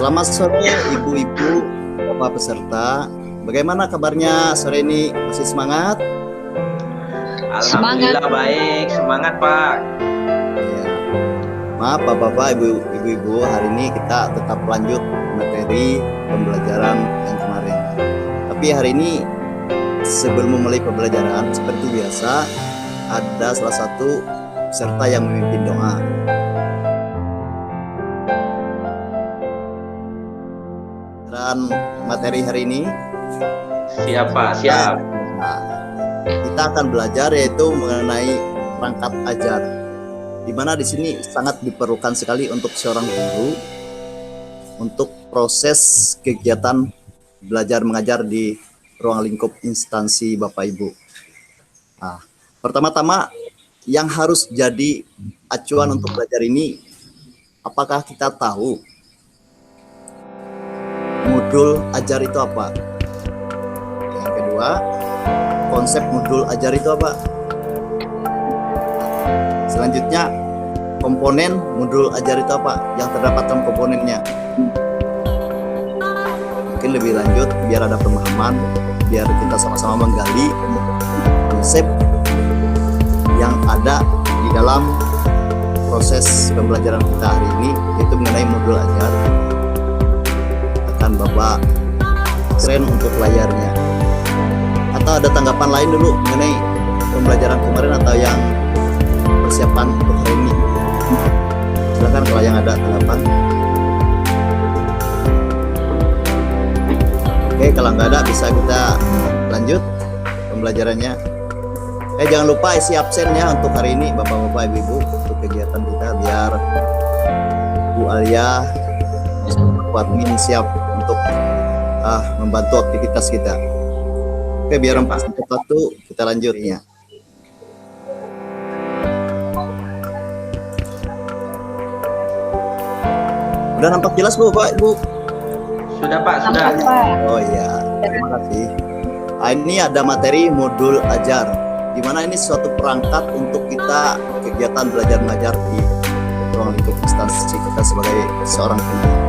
Selamat sore ibu-ibu, bapak peserta. Bagaimana kabarnya sore ini? Masih semangat? Alhamdulillah baik, semangat Pak. Ya. Maaf bapak-bapak, ibu-ibu, hari ini kita tetap lanjut materi pembelajaran yang kemarin. Tapi hari ini sebelum memulai pembelajaran, seperti biasa, ada salah satu peserta yang memimpin doa. Dan materi hari ini Siapa? Siap. Nah, kita akan belajar yaitu mengenai perangkat ajar, di mana di sini sangat diperlukan sekali untuk seorang guru untuk proses kegiatan belajar mengajar di ruang lingkup instansi Bapak Ibu. Nah, pertama-tama yang harus jadi acuan untuk belajar ini, apakah kita tahu modul ajar itu apa? Yang kedua, konsep modul ajar itu apa? Selanjutnya, komponen modul ajar itu apa? Yang terdapat dalam komponennya. Mungkin lebih lanjut, biar ada pemahaman, biar kita sama-sama menggali konsep yang ada di dalam proses pembelajaran kita hari ini, yaitu mengenai modul ajar. Akan Bapak share untuk layarnya. Atau ada tanggapan lain dulu mengenai pembelajaran kemarin atau yang persiapan untuk hari ini? Silakan kalau yang ada tanggapan. Oke, kalau nggak ada bisa kita lanjut pembelajarannya. Jangan lupa isi absennya untuk hari ini Bapak-bapak, Ibu-ibu, untuk kegiatan kita biar Bu Alia admin siap untuk membantu aktivitas kita. Oke, biar satu kita lanjut ya. Udah nampak jelas Bu, Pak, Ibu? Sudah Pak, sudah. Oh iya, terima kasih. Ini ada materi modul ajar, di mana ini suatu perangkat untuk kita kegiatan belajar mengajar di ruang lingkup instansi kita sebagai seorang pendidik.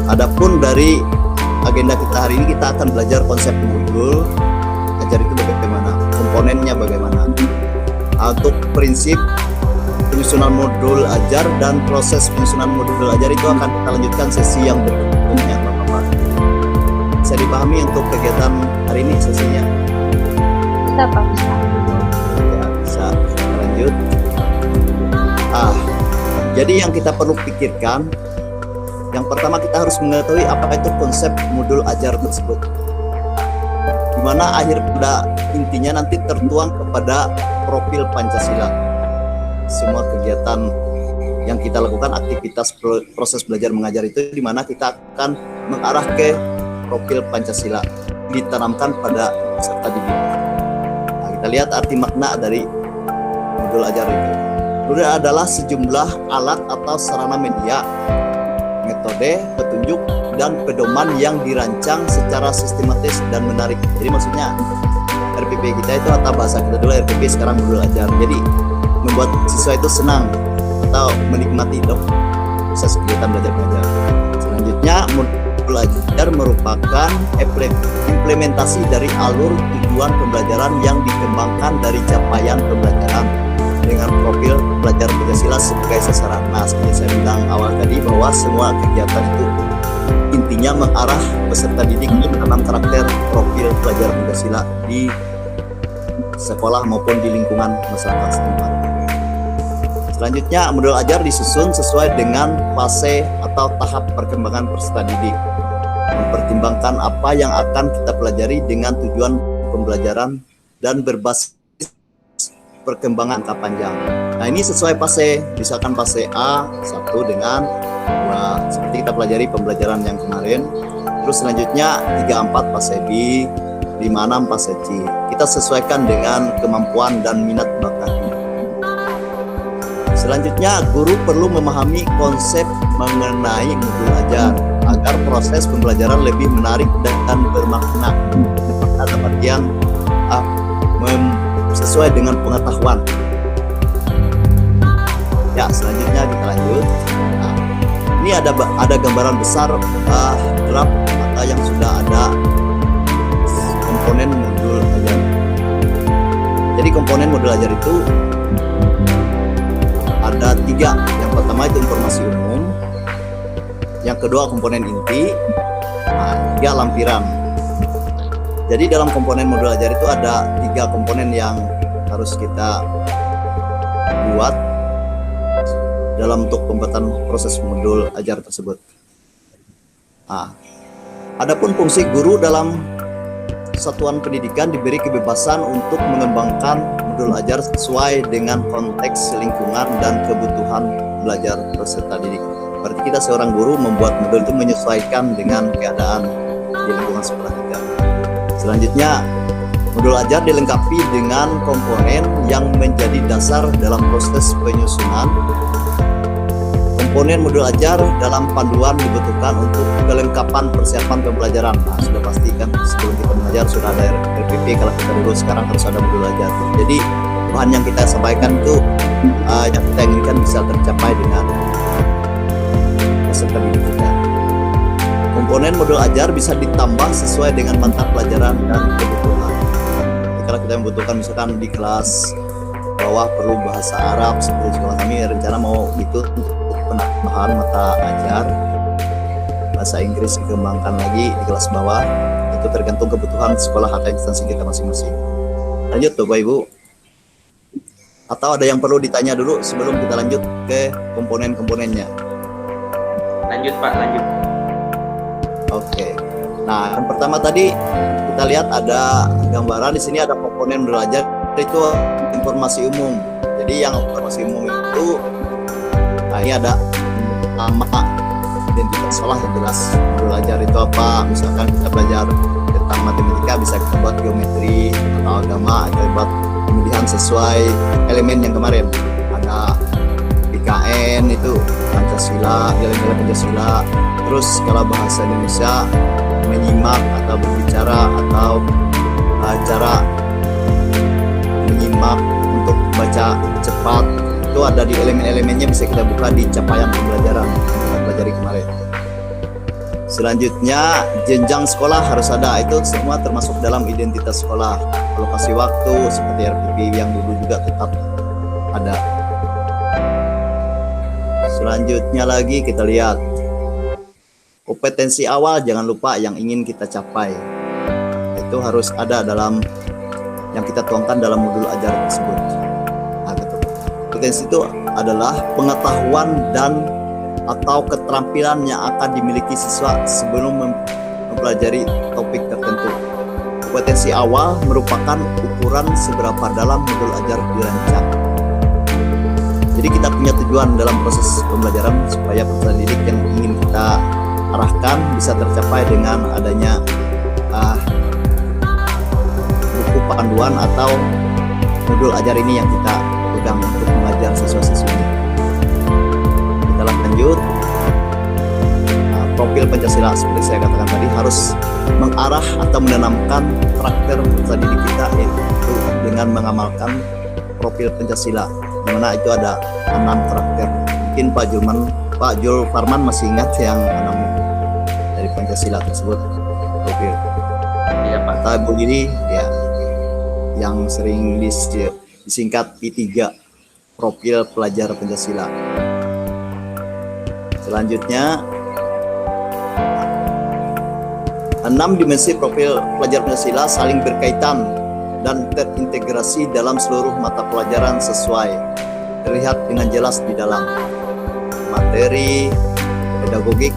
Adapun dari agenda kita hari ini, kita akan belajar konsep modul ajar itu bagaimana, komponennya bagaimana, untuk prinsip penyusunan modul ajar dan proses penyusunan modul ajar itu akan kita lanjutkan sesi yang berikutnya, Bapak-bapak. Bisa dipahami untuk kegiatan hari ini sesinya? Bisa Pak, bisa. Ya, bisa. Kita lanjut. Jadi yang kita perlu pikirkan, yang pertama kita harus mengetahui apa itu konsep modul ajar tersebut, di mana akhir pada intinya nanti tertuang kepada profil Pancasila. Semua kegiatan yang kita lakukan, aktivitas proses belajar mengajar itu di mana kita akan mengarah ke profil Pancasila, ditanamkan pada peserta didik. Nah, kita lihat arti makna dari modul ajar itu. Modul adalah sejumlah alat atau sarana media, metode, petunjuk, dan pedoman yang dirancang secara sistematis dan menarik. Jadi maksudnya RPP kita itu, atau bahasa kita dulu RPP, sekarang modul ajar. Jadi membuat siswa itu senang atau menikmati proses kegiatan belajar mengajar. Selanjutnya, modul ajar merupakan implementasi dari alur tujuan pembelajaran yang dikembangkan dari capaian pembelajaran dengan profil belajar Pancasila sebagai sasaran. Nah, seperti saya bilang awal tadi, bahwa semua kegiatan itu intinya mengarah peserta didik untuk menanam karakter profil belajar Pancasila di sekolah maupun di lingkungan masyarakat setempat. Selanjutnya, modul ajar disusun sesuai dengan fase atau tahap perkembangan peserta didik, mempertimbangkan apa yang akan kita pelajari dengan tujuan pembelajaran dan berbasis perkembangan jangka panjang. Nah, ini sesuai fase, misalkan fase A 1 dengan 2, seperti kita pelajari pembelajaran yang kemarin. Terus selanjutnya 3-4 fase B, 5-6 fase C. Kita sesuaikan dengan kemampuan dan minat bakatnya. Selanjutnya, guru perlu memahami konsep mengenai modul ajar agar proses pembelajaran lebih menarik dan bermakna. Dalam artian sesuai dengan pengetahuan. Ya, selanjutnya kita lanjut. Nah, Ini ada gambaran besar draft atau yang sudah ada komponen modul ajar. Jadi komponen modul ajar itu ada 3. Yang pertama itu informasi umum, yang kedua komponen inti, 3 lampiran. Jadi dalam komponen modul ajar itu ada 3 komponen yang harus kita buat dalam untuk pembuatan proses modul ajar tersebut. Adapun fungsi guru dalam satuan pendidikan diberi kebebasan untuk mengembangkan modul ajar sesuai dengan konteks lingkungan dan kebutuhan belajar peserta didik. Berarti kita seorang guru membuat modul itu menyesuaikan dengan keadaan di lingkungan sekolah kita. Selanjutnya, modul ajar dilengkapi dengan komponen yang menjadi dasar dalam proses penyusunan. Komponen modul ajar dalam panduan dibutuhkan untuk kelengkapan persiapan pembelajaran. Sudah pasti kan sebelum kita belajar sudah ada RPP, kalau kita dulu, sekarang harus ada modul ajar. Jadi bahan yang kita sampaikan itu yang kita inginkan bisa tercapai dengan peserta didik kita. Komponen modul ajar bisa ditambah sesuai dengan mata pelajaran dan kebutuhan. Jadi, kalau kita membutuhkan misalkan di kelas bawah perlu bahasa Arab, seperti sekolah kami rencana mau itu penambahan mata ajar, bahasa Inggris dikembangkan lagi di kelas bawah. Itu tergantung kebutuhan sekolah atau instansi kita masing-masing. Lanjut Bapak Ibu, atau ada yang perlu ditanya dulu sebelum kita lanjut ke komponen-komponennya? Lanjut Pak, lanjut. Oke. Nah, yang pertama tadi kita lihat ada gambaran di sini, ada komponen modul ajar itu informasi umum. Jadi yang informasi umum itu, ini ada nama, identitas sekolah yang jelas, modul ajar itu apa. Misalkan kita belajar tentang matematika, bisa kita buat geometri, atau agama, kita buat pemilihan sesuai elemen yang kemarin. Ada PKN itu Pancasila, nilai-nilai Pancasila. Terus kalau bahasa Indonesia, menyimak atau berbicara, atau cara menyimak untuk baca cepat, itu ada di elemen-elemennya, bisa kita buka di capaian pembelajaran yang kita pelajari kemarin. Selanjutnya, jenjang sekolah harus ada, itu semua termasuk dalam identitas sekolah. Alokasi waktu seperti RPP yang dulu juga tetap ada. Selanjutnya lagi kita lihat kompetensi awal, jangan lupa yang ingin kita capai. Itu harus ada dalam yang kita tuangkan dalam modul ajar tersebut. Kompetensi itu adalah pengetahuan dan atau keterampilan yang akan dimiliki siswa sebelum mempelajari topik tertentu. Kompetensi awal merupakan ukuran seberapa dalam modul ajar dirancang. Jadi kita punya tujuan dalam proses pembelajaran supaya peserta didik yang ingin kita arahkan bisa tercapai dengan adanya buku panduan atau modul ajar ini yang kita pegang untuk mengajar siswa-siswinya. Kita lanjut. Profil Pancasila seperti saya katakan tadi harus mengarah atau menanamkan karakter peserta didik kita, yaitu dengan mengamalkan profil Pancasila, di mana itu ada 6 karakter. Mungkin Pak Jul Farman masih ingat yang 6 dari Pancasila tersebut, profil. Iya Pak. Ibu Lili ya, yang sering disingkat P3, profil pelajar Pancasila. Selanjutnya 6 dimensi profil pelajar Pancasila saling berkaitan dan terintegrasi dalam seluruh mata pelajaran sesuai terlihat dengan jelas di dalam materi, pedagogik,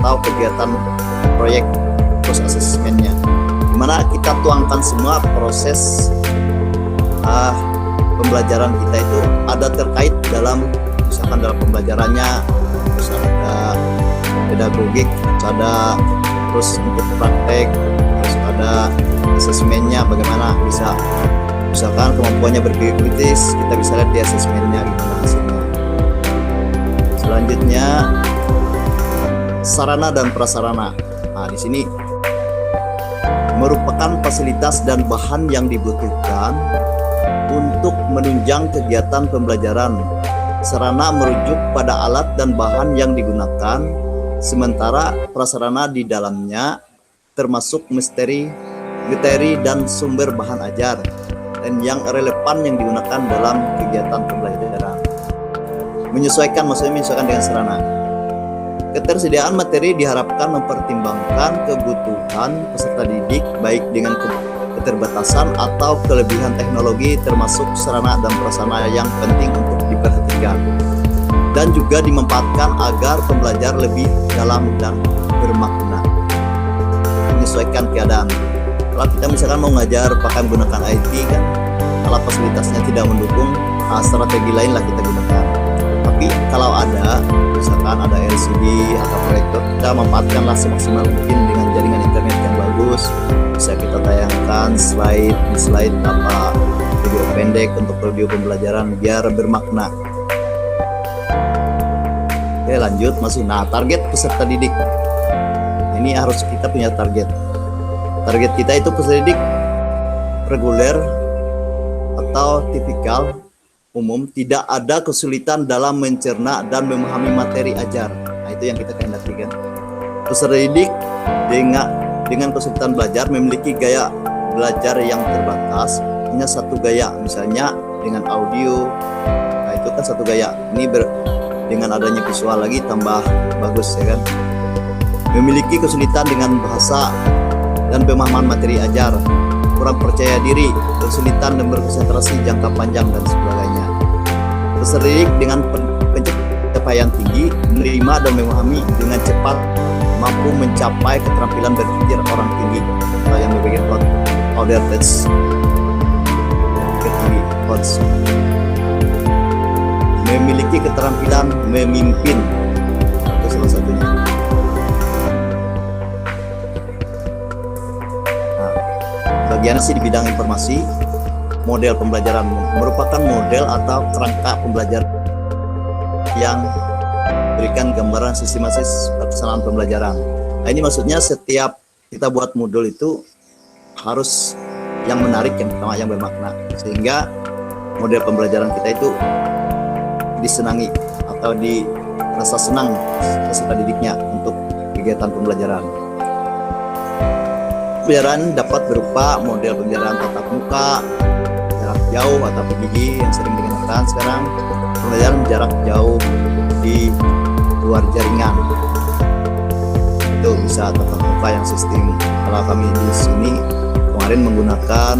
atau kegiatan proyek post asesmennya, dimana kita tuangkan semua proses pembelajaran kita itu ada terkait dalam, misalkan dalam pembelajarannya, terus ada pedagogik, terus ada terus untuk praktek, terus ada asesmennya, bagaimana bisa, misalkan kemampuannya berpikir kritis, kita bisa lihat di asesmennya gimana hasilnya. Selanjutnya sarana dan prasarana. Nah, di sini merupakan fasilitas dan bahan yang dibutuhkan untuk menunjang kegiatan pembelajaran sarana merujuk pada alat dan bahan yang digunakan, sementara prasarana di dalamnya termasuk materi dan sumber bahan ajar dan yang relevan yang digunakan dalam kegiatan pembelajaran. Menyesuaikan dengan sarana. Ketersediaan materi diharapkan mempertimbangkan kebutuhan peserta didik baik dengan keterbatasan atau kelebihan teknologi, termasuk sarana dan prasarana yang penting untuk diperhatikan dan juga dimanfaatkan agar pembelajar lebih dalam dan bermakna. Menyesuaikan keadaan. Kalau kita misalkan mau ngajar pakai menggunakan IT kan, kalau fasilitasnya tidak mendukung, strategi lain lah kita gunakan. Tapi kalau ada, misalkan ada LCD atau proyektor, kita manfaatkanlah semaksimal mungkin dengan jaringan internet yang bagus. Bisa kita tayangkan slide apa video pendek untuk video pembelajaran biar bermakna. Oke, lanjut masih. Nah, target peserta didik. Ini harus kita punya target. Target kita itu peserta didik reguler atau tipikal umum, tidak ada kesulitan dalam mencerna dan memahami materi ajar. Nah, itu yang kita kehendaki kan. Peserta didik dengan kesulitan belajar memiliki gaya belajar yang terbatas, hanya satu gaya, misalnya dengan audio. Nah, itu kan satu gaya. Ini dengan adanya visual lagi tambah bagus ya kan. Memiliki kesulitan dengan bahasa dan pemahaman materi ajar, kurang percaya diri, kesulitan dan berkonsentrasi jangka panjang dan sebagainya. Peserta didik dengan pencapaian tinggi, menerima dan memahami dengan cepat, mampu mencapai keterampilan berpikir orang tinggi atau yang berpikir order test tinggi, memiliki keterampilan memimpin, itu salah satunya. Bagian sih di bidang informasi, model pembelajaran merupakan model atau kerangka pembelajaran yang berikan gambaran sistematis pelaksanaan pembelajaran. Nah, ini maksudnya setiap kita buat modul itu harus yang menarik, yang pertama yang bermakna, sehingga model pembelajaran kita itu disenangi atau dirasa senang peserta didiknya untuk kegiatan pembelajaran. Pembelajaran dapat berupa model pembelajaran tatap muka, jarak jauh atau PJJ yang sering digunakan sekarang, pembelajaran jarak jauh di luar jaringan. Itu bisa tatap muka yang sistem. Kalau kami di sini kemarin menggunakan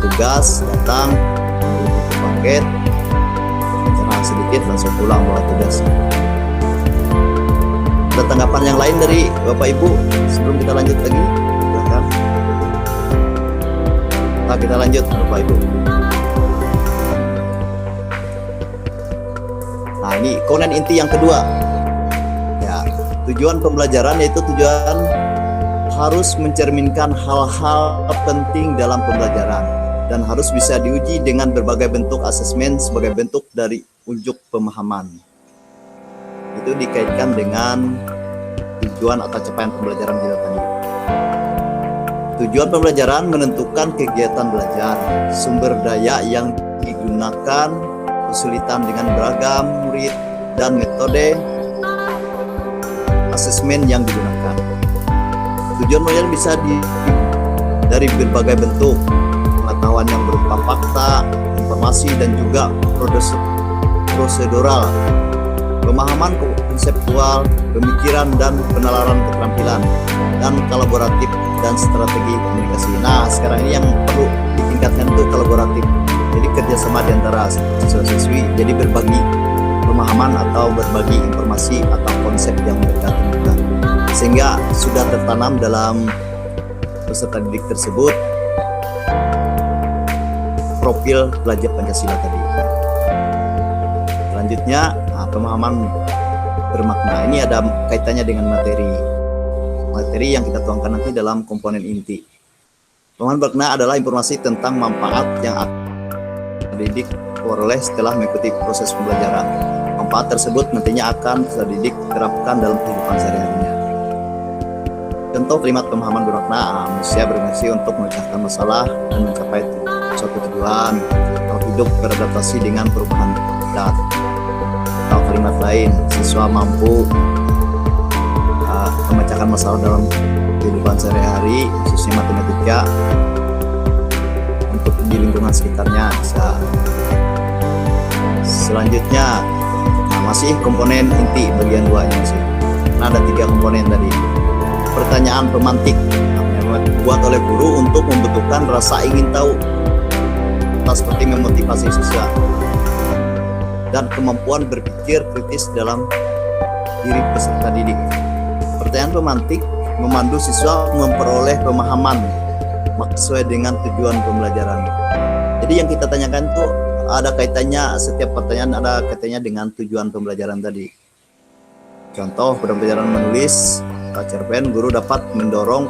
tugas datang, buku paket, bicara sedikit langsung pulang bawa tugas. Ada tanggapan yang lain dari Bapak Ibu sebelum kita lanjut lagi? Nah, kita lanjut Bapak Ibu. Nah, ini komponen inti yang kedua. Ya, tujuan pembelajaran yaitu tujuan harus mencerminkan hal-hal penting dalam pembelajaran dan harus bisa diuji dengan berbagai bentuk asesmen sebagai bentuk dari unjuk pemahaman. Itu dikaitkan dengan tujuan atau capaian pembelajaran kita tadi. Tujuan pembelajaran menentukan kegiatan belajar, sumber daya yang digunakan, kesulitan dengan beragam murid, dan metode asesmen yang digunakan. Tujuan pembelajaran bisa dari berbagai bentuk, pengetahuan yang berupa fakta, informasi, dan juga prosedural, pemahaman konseptual, pemikiran dan penalaran keterampilan, dan kolaboratif dan strategi komunikasi. Nah, sekarang ini yang perlu ditingkatkan itu kolaboratif. Jadi kerjasama di antara siswa-siswi, jadi berbagi pemahaman atau berbagi informasi atau konsep yang mereka temukan, sehingga sudah tertanam dalam peserta didik tersebut profil belajar Pancasila tadi. Selanjutnya, pemahaman bermakna. Ini ada kaitannya dengan materi yang kita tuangkan nanti dalam komponen inti. Pemahaman bermakna adalah informasi tentang manfaat yang akan didik peroleh setelah mengikuti proses pembelajaran. Manfaat tersebut nantinya akan peserta didik terapkan dalam kehidupan sehari-harinya. Contoh kalimat pemahaman bermakna: manusia berfungsi untuk memecahkan masalah dan mencapai suatu tujuan, atau hidup beradaptasi dengan perubahan habitat. kalimat lain, siswa mampu memecahkan masalah dalam kehidupan sehari-hari, khususnya matematika, untuk di lingkungan sekitarnya bisa. Selanjutnya, masih komponen inti bagian 2 nya sih. Nah, ada 3 komponen tadi. Pertanyaan pemantik yang dibuat oleh guru untuk membentukkan rasa ingin tahu, atau seperti memotivasi siswa, dan kemampuan berpikir kritis dalam diri peserta didik. Pertanyaan pemantik memandu siswa memperoleh pemahaman sesuai dengan tujuan pembelajaran. Jadi yang kita tanyakan itu ada kaitannya, setiap pertanyaan ada kaitannya dengan tujuan pembelajaran tadi. Contoh, pada pembelajaran menulis cerpen, guru dapat mendorong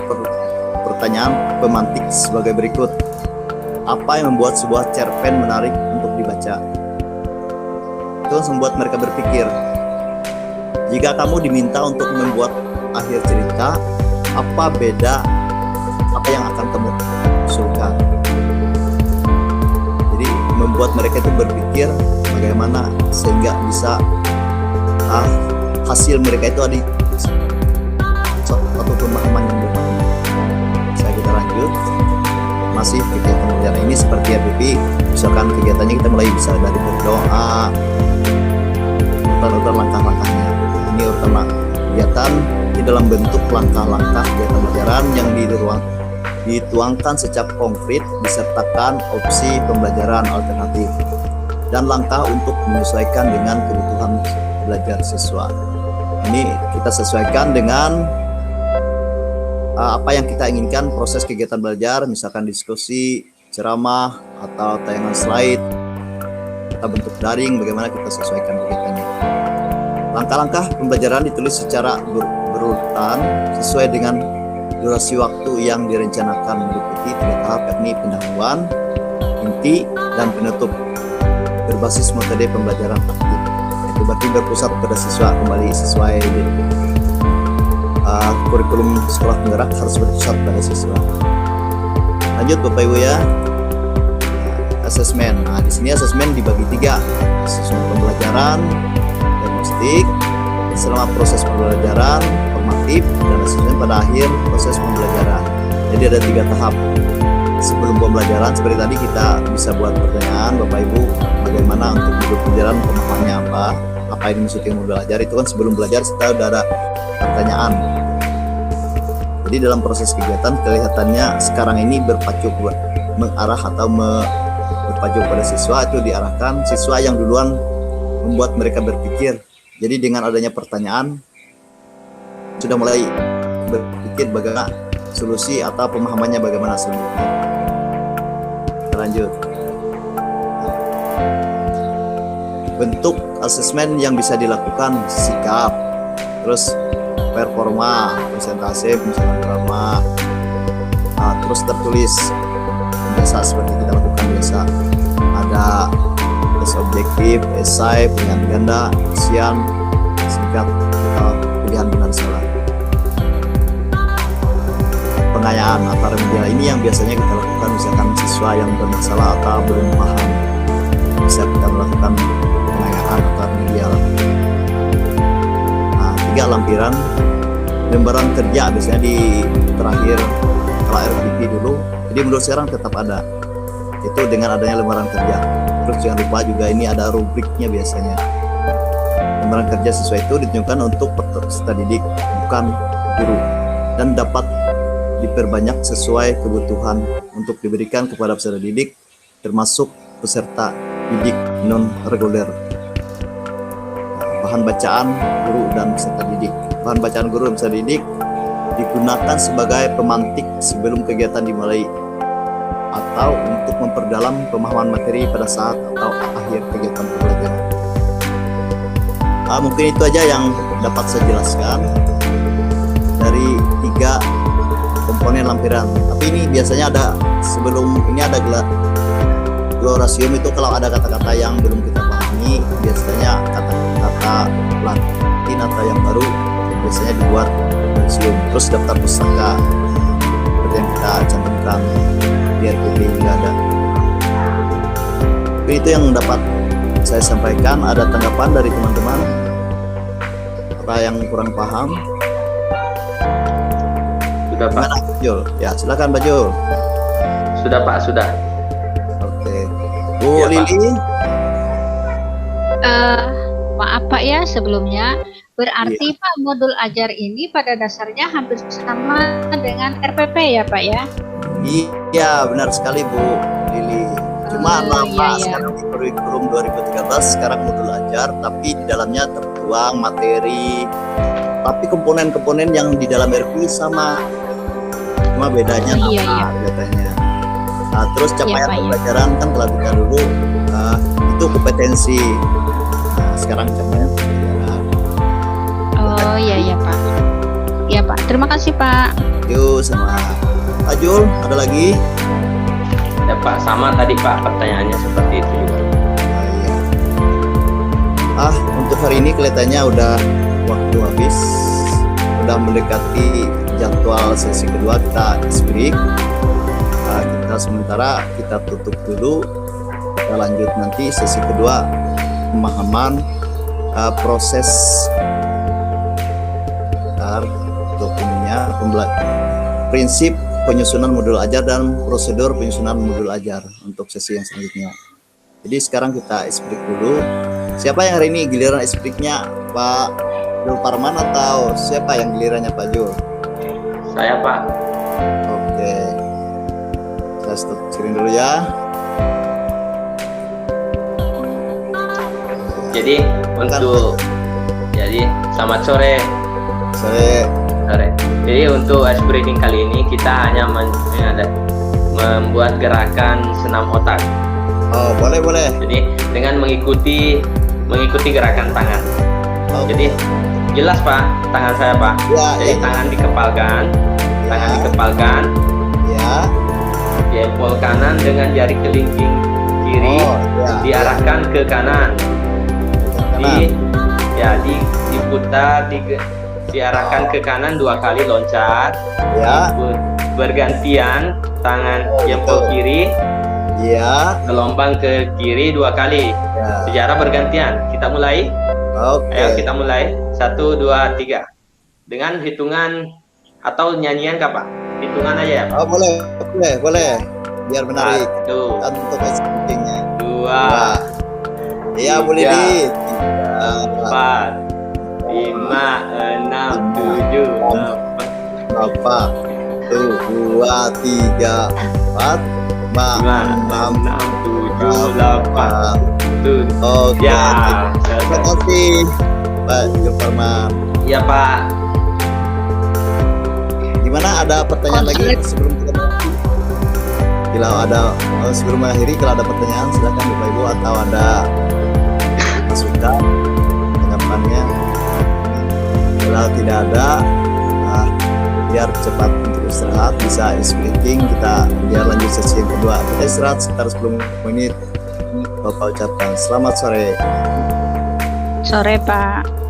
pertanyaan pemantik sebagai berikut. Apa yang membuat sebuah cerpen menarik untuk dibaca? Itu membuat mereka berpikir. Jika kamu diminta untuk membuat akhir cerita, apa beda, apa yang akan kamu usulkan? Jadi membuat mereka itu berpikir bagaimana sehingga bisa hasil mereka itu ada suatu pemahaman yang berbeda. Kita lanjut, masih kegiatan pembelajaran ini seperti RPP. Misalkan kegiatannya kita mulai bisa dari berdoa, urutan langkah-langkahnya. Ini urutan kegiatan di dalam bentuk langkah-langkah kegiatan pembelajaran yang dituangkan secara konkret, disertakan opsi pembelajaran alternatif dan langkah untuk menyesuaikan dengan kebutuhan belajar siswa. Ini kita sesuaikan dengan apa yang kita inginkan proses kegiatan belajar, misalkan diskusi, ceramah, atau tayangan slide, atau bentuk daring, bagaimana kita sesuaikan kegiatannya. Langkah-langkah pembelajaran ditulis secara berurutan sesuai dengan durasi waktu yang direncanakan, meliputi 3 tahap, yakni pendahuluan, inti, dan penutup, berbasis metode pembelajaran aktif. Itu berarti berpusat pada siswa, kembali sesuai kurikulum sekolah penggerak harus berpusat pada siswa. Lanjut Bapak Ibu ya, asesmen. Nah, di sini asesmen dibagi 3, asesmen pembelajaran, diagnostik, selama proses pembelajaran, formatif, dan asesmen pada akhir proses pembelajaran. Jadi ada 3 tahap. Sebelum pembelajaran seperti tadi kita bisa buat pertanyaan, Bapak Ibu, bagaimana untuk modul pembelajaran, pemahamannya apa ini maksudnya modul belajar. Itu kan sebelum belajar kita udah ada pertanyaan. Jadi dalam proses kegiatan kelihatannya sekarang ini berpacu mengarah atau berpacu pada siswa, itu diarahkan siswa yang duluan membuat mereka berpikir. Jadi dengan adanya pertanyaan sudah mulai berpikir bagaimana solusi atau pemahamannya bagaimana selanjutnya. Kita lanjut. Bentuk asesmen yang bisa dilakukan, sikap, terus performa, presentasi, misalnya drama, terus tertulis biasa seperti kita lakukan biasa. Ada tes objektif, esai, pilihan ganda, isian, singkat, pilihan benar salah. Pengayaan atau remedial ini yang biasanya kita lakukan, misalkan siswa yang bermasalah atau belum paham, bisa kita melakukan pengayaan atau remedial. 3 lampiran, lembaran kerja biasanya di terakhir kalau RPP dulu, jadi menurut sekarang tetap ada itu dengan adanya lembaran kerja. Terus jangan lupa juga ini ada rubriknya biasanya. Lembaran kerja siswa itu ditunjukkan untuk peserta didik, bukan guru, dan dapat diperbanyak sesuai kebutuhan untuk diberikan kepada peserta didik, termasuk peserta didik non reguler. Bahan bacaan guru dan peserta didik. Bahan bacaan guru dan peserta didik digunakan sebagai pemantik sebelum kegiatan dimulai atau untuk memperdalam pemahaman materi pada saat atau akhir kegiatan pembelajaran. Mungkin itu aja yang dapat saya jelaskan dari 3 komponen lampiran. Tapi ini biasanya ada sebelum ini ada glorasium, itu kalau ada kata-kata yang belum kita pahami, biasanya kata-kata Latin atau yang baru biasanya dibuat glorasium. Terus daftar pustaka seperti yang kita cantumkan di RPP juga ada. Jadi itu yang dapat saya sampaikan. Ada tanggapan dari teman-teman? para yang kurang paham. Sudah Pak. Gimana, Jul? Ya, silakan Pak Jul. Sudah Pak, sudah. Oke. Bu Iya, Pak. Lili, Maaf Pak ya sebelumnya. Berarti Iya. Pak modul ajar ini pada dasarnya hampir sama dengan RPP ya Pak ya? iya benar sekali Bu Lili. Cuma Oh, nama iya, iya. sekarang di kurikulum 2013 sekarang modul ajar, tapi di dalamnya tertuang materi, tapi komponen-komponen yang di dalam RPP sama, cuma bedanya Oh, iya, nama katanya. Nah, terus capaian Pak, iya. pembelajaran kan telah kita dulu itu kompetensi. Nah, sekarang capaian pembelajaran. Oh iya ya Pak. Ya Pak. Terima kasih Pak. Yuk sama Pak Jul, ada lagi? Ya Pak, sama tadi Pak pertanyaannya seperti itu juga. Iya. Untuk hari ini kelihatannya udah waktu habis, udah mendekati jadwal sesi kedua kita speak. Kita sementara kita tutup dulu, kita lanjut nanti sesi kedua pemahaman proses dokumennya, prinsip penyusunan modul ajar dan prosedur penyusunan modul ajar untuk sesi yang selanjutnya. Jadi sekarang kita speak dulu. Siapa yang hari ini giliran speaknya, Pak Jul Parman atau siapa yang gilirannya Pak Jul? Saya Pak. Oke, saya stop screen dulu ya. Jadi untuk selamat sore. Saya Jadi untuk ice breaking kali ini kita hanya membuat gerakan senam otak. boleh. Jadi dengan mengikuti gerakan tangan. Oke. Jadi jelas Pak, tangan saya Pak. Ya, Jadi ya. tangan dikepalkan, Ya. jempol kanan dengan jari kelingking kiri Ya. diarahkan ke kanan. Kanan. Diputar, diarahkan ke kanan 2 kali loncat. Ya. Bergantian tangan jempol kiri Ya. gelombang ke kiri 2 kali Ya. secara bergantian. Kita mulai. Oke. Ayo kita mulai. 1, 2, 3 dengan hitungan atau nyanyian kah Pak? Hitungan aja ya Pak. Boleh. Biar menarik. 1, Kan untuk speakingnya. 2, Ya, boleh Tiga. di. 4, 5, 6, 7, 8, Apa? 2, 3, 4, 5, 6, 7, 8. Tuh. Oke. Ya, Terima selesai. kasih Pak Jul Parman. Iya Pak. Gimana, ada pertanyaan lagi sebelum kita mengakhiri? Bila ada sebelum mengakhiri, kalau ada pertanyaan silakan Bapak Ibu, atau ada masukan tanggapannya. Kalau tidak ada, biar cepat untuk istirahat, bisa speaking, kita biar lanjut sesi yang kedua. Kita istirahat sekitar 10 menit. Bapak ucapkan selamat sore. Sore Pak.